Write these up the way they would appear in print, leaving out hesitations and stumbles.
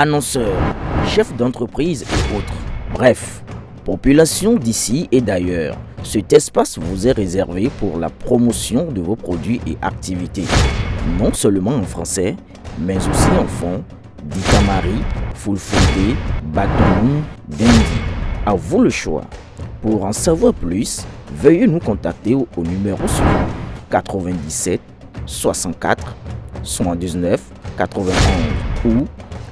annonceurs, chefs d'entreprise et autres. Bref, population d'ici et d'ailleurs, cet espace vous est réservé pour la promotion de vos produits et activités. Non seulement en français, mais aussi en fond, Ditamari, Fulfulde, Batoum, Dendi. À vous le choix. Pour en savoir plus, veuillez nous contacter au numéro suivant 97 64 79 91 ou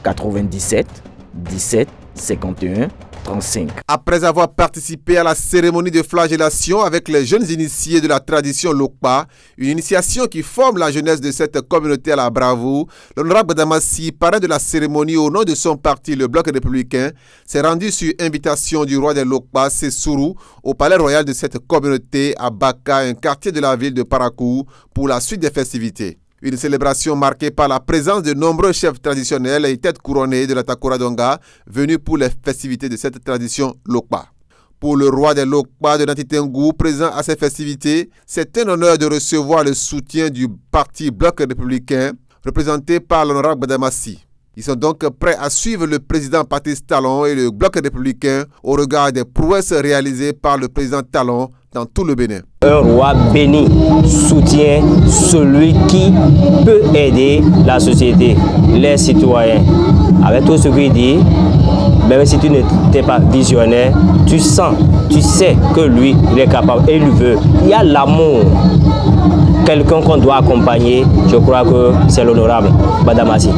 97 17 51 35. Après avoir participé à la cérémonie de flagellation avec les jeunes initiés de la tradition Lokpa, une initiation qui forme la jeunesse de cette communauté à la bravoure, l'honorable Damassi, parrain de la cérémonie au nom de son parti, le Bloc républicain, s'est rendu sur invitation du roi des Lokpa, Sessourou, au palais royal de cette communauté à Baka, un quartier de la ville de Parakou, pour la suite des festivités. Une célébration marquée par la présence de nombreux chefs traditionnels et têtes couronnées de la Takura Donga venus pour les festivités de cette tradition Lokpa. Pour le roi des Lokpa de Nantitengou présent à ces festivités, c'est un honneur de recevoir le soutien du parti Bloc républicain représenté par l'honorable Damassi. Ils sont donc prêts à suivre le président Patrice Talon et le Bloc républicain au regard des prouesses réalisées par le président Talon dans tout le Bénin. Un roi béni soutient celui qui peut aider la société, les citoyens. Avec tout ce qu'il dit, même si tu n'étais pas visionnaire, tu sens, tu sais que lui, il est capable et il veut. Il y a l'amour. Quelqu'un qu'on doit accompagner, je crois que c'est l'honorable Badamassi.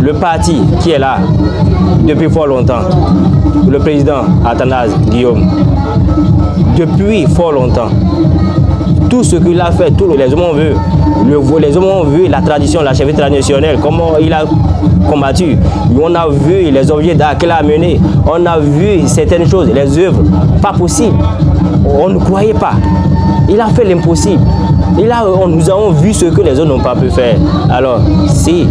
Le parti qui est là depuis fort longtemps, le président Athanase Guillaume, depuis fort longtemps, tout ce qu'il a fait, tous les hommes ont vu, les hommes ont vu la tradition, la chefferie traditionnelle, comment il a combattu. On a vu les objets d'art qu'il a amenés, on a vu certaines choses, les œuvres, pas possible. On ne croyait pas. Il a fait l'impossible. Nous avons vu ce que les autres n'ont pas pu faire. Alors, si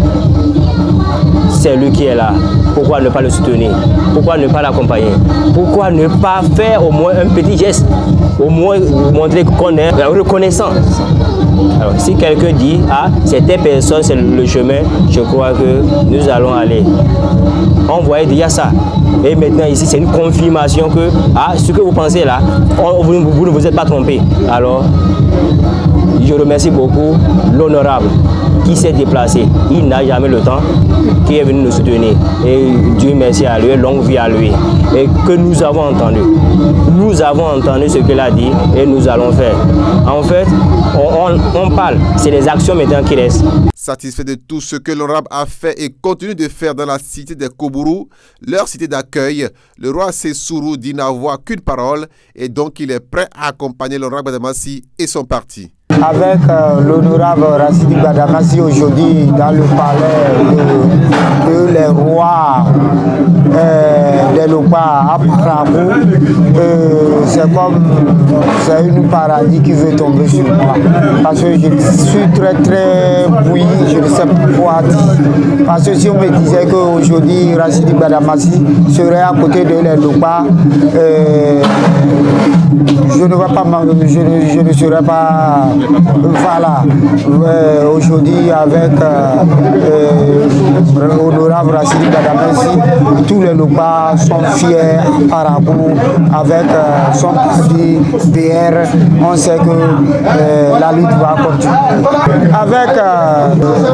c'est lui qui est là, pourquoi ne pas le soutenir? Pourquoi ne pas l'accompagner? Pourquoi ne pas faire au moins un petit geste? Au moins montrer qu'on est reconnaissant. Alors, si quelqu'un dit, ah, c'est telle personne, c'est le chemin, je crois que nous allons aller. On voyait déjà ça. Et maintenant, ici, c'est une confirmation que, ah, ce que vous pensez là, vous ne vous êtes pas trompé. Alors, je remercie beaucoup l'honorable qui s'est déplacé. Il n'a jamais le temps, qui est venu nous soutenir. Et Dieu merci à lui, longue vie à lui. Et que nous avons entendu. Nous avons entendu ce qu'il a dit et nous allons faire. En fait, on parle, c'est les actions maintenant qui restent. Satisfait de tout ce que l'honorable a fait et continue de faire dans la cité des Kobourou, leur cité d'accueil, le roi Sessourou dit n'avoir qu'une parole et donc il est prêt à accompagner l'honorable Damassi et son parti. Avec l'honorable Racidi Badamassi aujourd'hui dans le palais de les rois des Lokpa à Parakou, c'est une paradis qui veut tomber sur moi. Parce que je suis très bouilli, je ne sais pas quoi dire. Parce que si on me disait qu'aujourd'hui Racidi Badamassi serait à côté de les Lokpa, je ne serais pas. Voilà, aujourd'hui avec l'honorable Racidi Badamassi, tous les Lokpa sont fiers par rapport avec son parti BR. On sait que la lutte va continuer. Avec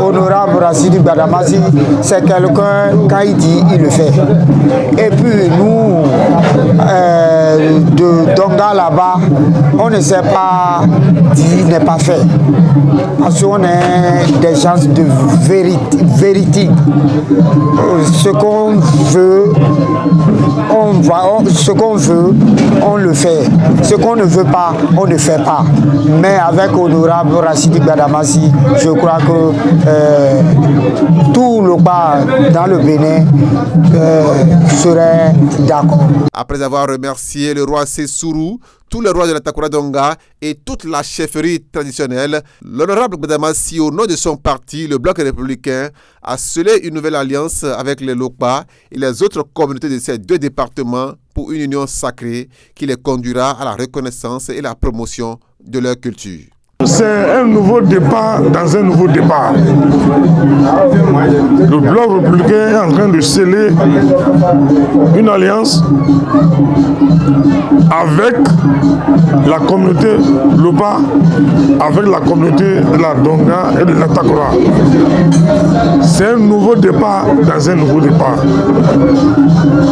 l'honorable Racidi Badamassi, c'est quelqu'un, quand il dit, il le fait. Et puis nous, de Donga là-bas, on ne sait pas dire, n'est pas fait. Parce qu'on a des chances de vérité. Ce qu'on veut, on le fait. Ce qu'on ne veut pas, on ne fait pas. Mais avec l'honorable Racidi Badamassi, je crois que tout le bas dans le Bénin serait d'accord. Après avoir remercié le roi Sessourou, tous les rois de la Takura Donga et toute la chefferie traditionnelle, l'honorable Badamassi, au nom de son parti, le Bloc républicain, a scellé une nouvelle alliance avec les Lokpa et les autres communautés de ces deux départements pour une union sacrée qui les conduira à la reconnaissance et la promotion de leur culture. C'est un nouveau départ dans un nouveau départ. Le bloc républicain est en train de sceller une alliance avec la communauté Lopa, avec la communauté de la Donga et de la Takora. C'est un nouveau départ dans un nouveau départ.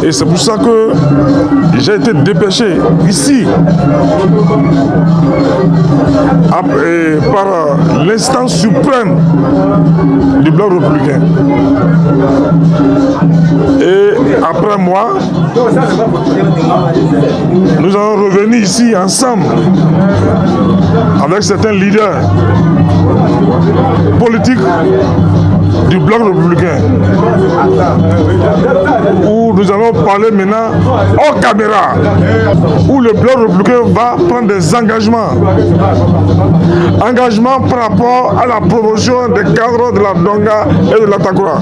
Et c'est pour ça que j'ai été dépêché ici par l'instance suprême du bloc républicain. Et après moi, nous allons revenir ici ensemble avec certains leaders politiques du bloc républicain, où nous allons parler maintenant hors caméra, où le bloc républicain va prendre des engagements par rapport à la promotion des cadres de la Donga et de la Takora,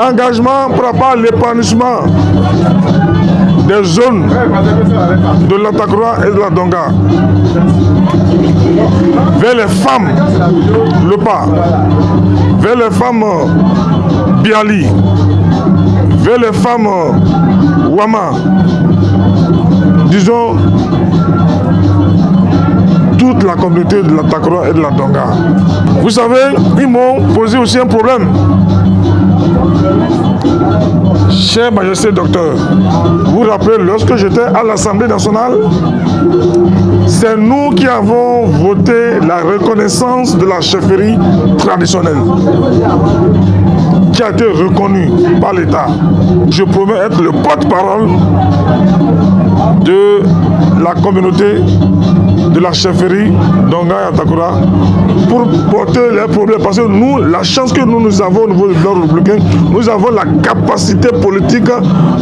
engagement par rapport à l'épanouissement des zones de la Takora et de la Donga vers les femmes Lopa, vers les femmes Biali, vers les femmes Wama, disons toute la communauté de la Takora et de la Donga. Vous savez, ils m'ont posé aussi un problème. Cher Majesté Docteur, vous vous rappelez, lorsque j'étais à l'Assemblée nationale, c'est nous qui avons voté la reconnaissance de la chefferie traditionnelle, qui a été reconnue par l'État. Je promets être le porte-parole de la communauté de la chefferie Donga et Takora pour porter les problèmes. Parce que nous, la chance que nous avons au niveau du bloc républicain, nous avons la capacité politique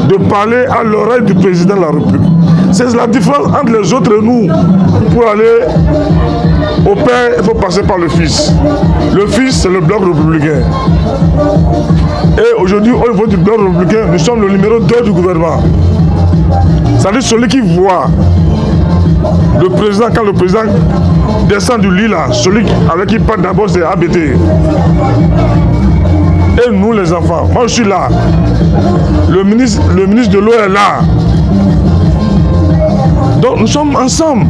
de parler à l'oreille du président de la République. C'est la différence entre les autres et nous. Pour aller au père, il faut passer par le fils. Le fils, c'est le bloc républicain. Et aujourd'hui, au niveau du bloc républicain, nous sommes le numéro 2 du gouvernement. C'est-à-dire celui qui voit le président, quand le président descend du lit là, celui avec qui il part d'abord, c'est ABT. Et nous les enfants, moi je suis là. Le ministre de l'eau est là. Donc nous sommes ensemble.